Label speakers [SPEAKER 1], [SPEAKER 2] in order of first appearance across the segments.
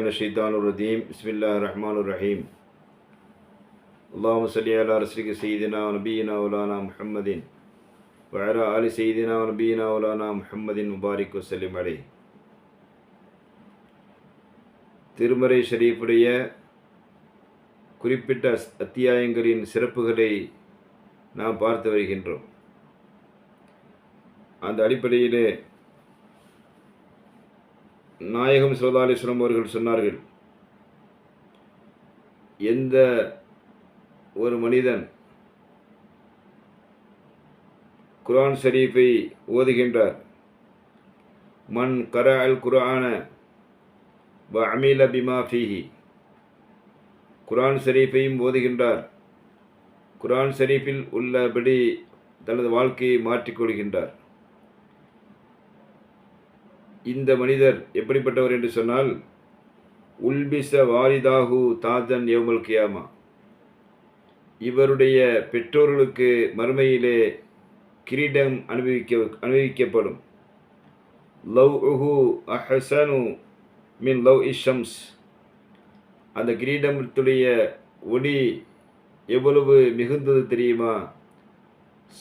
[SPEAKER 1] الشيطان الرجيم بسم الله الرحمن الرحيم اللهم صل على رسولك سيدنا ونبينا مولانا محمد وعلى آل سيدنا ونبينا مولانا محمد முபாரிக் வஸல்லிம் அலைஹி. திருமறை ஷரீஃபுடைய குறிப்பிட்ட அத்தியாயங்களின் சிறப்புகளை நாம் பார்த்து வருகின்றோம். அந்த அடிப்படையிலே நாயகம் ஸல்லல்லாஹு அலைஹி வஸல்லம் அவர்கள் சொன்னார்கள், எந்த ஒரு மனிதன் குர்ஆன் ஷரீஃபை ஓதுகின்றார், மன் கரஅல் குர்ஆன வ அமில பிமா ஃபீஹி, குர்ஆன் ஷரீஃபையும் ஓதுகின்றார், குர்ஆன் ஷரீஃபில் உள்ளபடி தனது வாழ்க்கையை மாற்றிக்கொள்கின்றார். இந்த மனிதர் எப்படிப்பட்டவர் என்று சொன்னால், உல்பிச வாலிதாகு தாஜன் யௌமல் கியாமா, இவருடைய பெற்றோர்களுக்கு மறுமையிலே கிரீடம் அணிவிக்கப்படும். லவ்உஹு அஹ்ஸனு மின் லவ் ஷம்ஸ், அந்த கிரீடத்துடைய ஒளி எவ்வளவு மிகுந்தது தெரியுமா?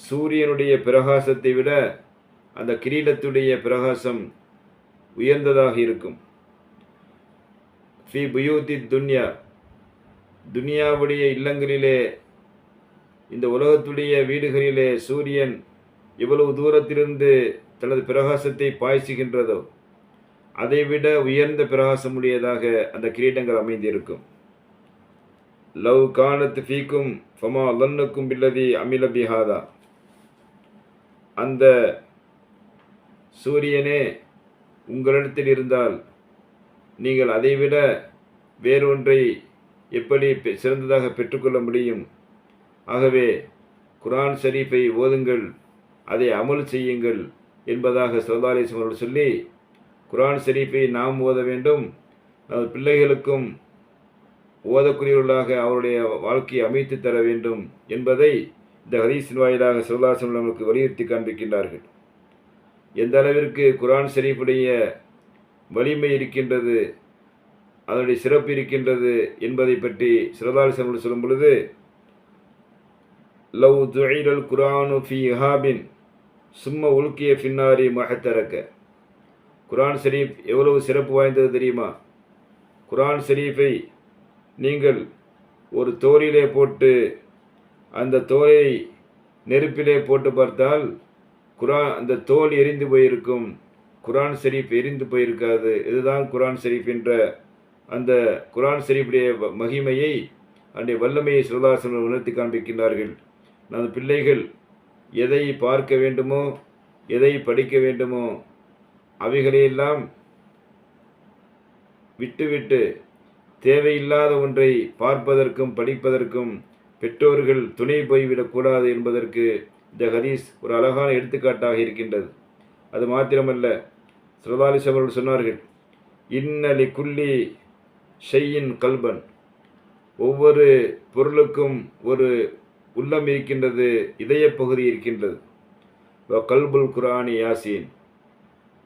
[SPEAKER 1] சூரியனுடைய பிரகாசத்தை விட அந்த கிரீடத்துடைய பிரகாசம் உயர்ந்ததாக இருக்கும். ஃபி புயூதி துன்யா, துனியாவுடைய இல்லங்களிலே, இந்த உலகத்துடைய வீடுகளிலே சூரியன் எவ்வளவு தூரத்திலிருந்து தனது பிரகாசத்தை பாய்ச்சுகின்றதோ அதைவிட உயர்ந்த பிரகாசமுடையதாக அந்த கிரீடங்கள் அமைந்திருக்கும். லவ் கானத் ஃபீக்கும் ஃபமா லன்னுக்கும் பில்லதி அமில பிஹாதா, அந்த சூரியனே உங்களிடத்தில் இருந்தால் நீங்கள் அதைவிட வேறொன்றை எப்படி சிறந்ததாக பெற்றுக்கொள்ள முடியும்? ஆகவே குர்ஆன் ஷரீஃபை ஓதுங்கள், அதை அமல் செய்யுங்கள் என்பதாக ஸல்லல்லாஹு அலைஹி வஸல்லம் அவர்கள் சொல்லி, குர்ஆன் ஷரீஃபை நாம் ஓத வேண்டும், நமது பிள்ளைகளுக்கும் ஓதக்கூடியவர்களாக அவருடைய வாழ்க்கையை அமைத்து தர வேண்டும் என்பதை இந்த ஹதீஸின் வாயிலாக ஸல்லல்லாஹு அலைஹி வஸல்லம் நமக்கு வலியுறுத்தி காண்பிக்கின்றார்கள். எந்த அளவிற்கு குர்ஆன் ஷரீஃபுடைய வலிமை இருக்கின்றது, அதனுடைய சிறப்பு இருக்கின்றது என்பதை பற்றி ஸல்லல்லாஹு அலைஹி வஸல்லம் சொல்லும் பொழுது, லவ் துஇலல் குர்ஆனு ஃபீ இஹாபின் சும்ம உல்கிய ஃபின்னாரி மஹ்தரக, குர்ஆன் ஷரீஃப் எவ்வளவு சிறப்பு வாய்ந்தது தெரியுமா? குர்ஆன் ஷரீஃபை நீங்கள் ஒரு தோலிலே போட்டு அந்த தோலை நெருப்பிலே போட்டு பார்த்தால் அந்த தோல் எரிந்து போயிருக்கும், குர்ஆன் ஷரீஃப் எரிந்து போயிருக்காது. இதுதான் குர்ஆன் ஷரீஃப் என்ற அந்த குர்ஆன் ஷரீஃபுடைய மகிமையை, அதனுடைய வல்லமையை ஸல்லல்லாஹு அலைஹி வஸல்லம் உணர்த்தி காண்பிக்கின்றார்கள். நமது பிள்ளைகள் எதை பார்க்க வேண்டுமோ, எதை படிக்க வேண்டுமோ அவைகளையெல்லாம் விட்டுவிட்டு தேவையில்லாத ஒன்றை பார்ப்பதற்கும் படிப்பதற்கும் பெற்றோர்கள் துணை போய்விடக்கூடாது என்பதற்கு இந்த ஹதீஸ் ஒரு அழகான எடுத்துக்காட்டாக இருக்கின்றது. அது மாத்திரமல்ல, ஸல்லல்லாஹு அலைஹி வஸல்லம் அவர்கள் சொன்னார்கள், இன்ன லிகுல்லி ஷையின் கல்பன், ஒவ்வொரு பொருளுக்கும் ஒரு உள்ளம் இருக்கின்றது, இதய பகுதி இருக்கின்றது. வ கல்புல் குர்ஆனி யாசீன்,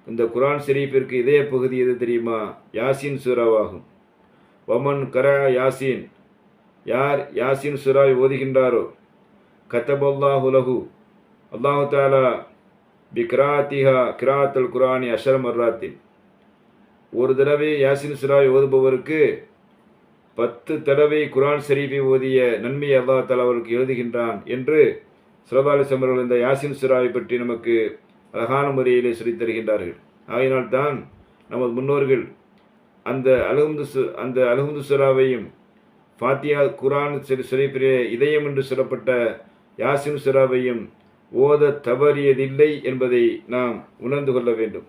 [SPEAKER 1] இந்த குர்ஆன் ஷரீஃபிற்கு இதய பகுதி எது தெரியுமா? யாசீன் சூராவாகும். வமன் கரா யாசீன், யார் யாசீன் சூராவை ஓதுகின்றாரோ, கதபல்லாஹு லஹு, அல்லாஹு தஆலா பிக்ராத்திஹா கிராத்தல் குர்ஆனி அஷர மர்ராத்தின், ஒரு தடவை யாசீன் சூராவை ஓதுபவருக்கு 10 தடவை குர்ஆன் ஷரீஃபை ஓதிய நன்மையை அல்லாஹ் தஆலா அவருக்கு எழுதுகின்றான் என்று ஸல்லல்லாஹு அலைஹி வஸல்லம் அவர்கள் இந்த யாசீன் சூராவை பற்றி நமக்கு அழகான முறையிலே சொல்லித் தருகின்றார்கள். ஆகையினால்தான் நமது முன்னோர்கள் அந்த அல்ஹம்து சூராவையும் ஃபாத்தியா குர்ஆன் ஷரீஃபிலே இதயம் என்று சொல்லப்பட்ட யாசீன் சூராவையும் ஓத தவறியதில்லை என்பதை நாம் உணர்ந்து கொள்ள வேண்டும்.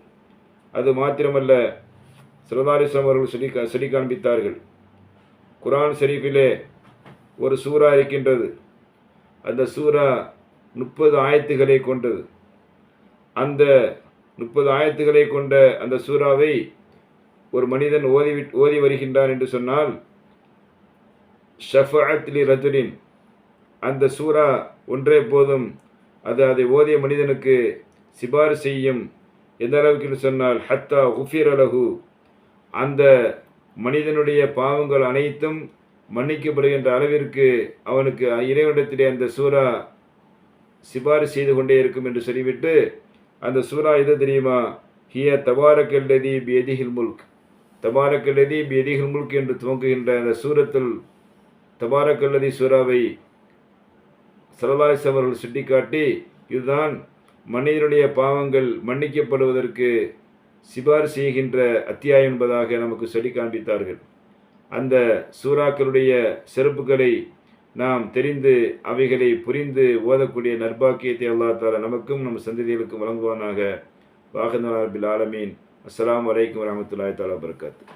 [SPEAKER 1] அது மாத்திரமல்ல, ஸல்லல்லாஹு அலைஹி வஸல்லம் அவர்கள் சொல்லி காண்பித்தார்கள், குர்ஆன் ஷரீஃபிலே ஒரு சூரா இருக்கின்றது, அந்த சூரா 30 ஆயத்துகளை கொண்டது. அந்த 30 ஆயத்துகளை கொண்ட அந்த சூராவை ஒரு மனிதன் ஓதி வருகின்றான் என்று சொன்னால், ஷஃபஅத் லி ரஜுலின், அந்த சூரா ஒன்றே போதும், அதை ஓதிய மனிதனுக்கு சிபாரிசு செய்யும். எந்த அளவுக்கு சொன்னால், ஹத்தா குஃபிர லஹு, அந்த மனிதனுடைய பாவங்கள் அனைத்தும் மன்னிக்கப்படுகின்ற அளவிற்கு அவனுக்கு இறைவனிடத்திலே அந்த சூரா சிபாரிசு செய்து கொண்டே இருக்கும் என்று சொல்லிவிட்டு, அந்த சூரா எது தெரியுமா? ஹிய தபாரக்கல்லதி பியதிஹில் முல்க். தபாரக்கல்லதி பியதிஹில் முல்க் என்று துவங்குகின்ற அந்த சூரத்துல் தபாரக்கல்லதி சூறாவை ஸல்லல்லாஹு அலைஹி வஸல்லம் அவர்கள் சுட்டிக்காட்டி, இதுதான் மனிதனுடைய பாவங்கள் மன்னிக்கப்படுவதற்கு சிபாரிசு செய்கின்ற அத்தியாயம் என்பதாக நமக்கு சொல்லி காண்பித்தார்கள். அந்த சூறாக்களுடைய சிறப்புகளை நாம் தெரிந்து அவைகளை புரிந்து ஓதக்கூடிய நற்பாக்கியத்தை அல்லாஹ் தஆலா நமக்கும் நம் சந்ததிகளுக்கும் வழங்குவானாக. வாஹிதுனா ரப்பில் ஆலமீன். அஸ்ஸலாமு அலைக்கும் வரஹ்மத்துல்லாஹி தஆலா வபரகாத்துஹு.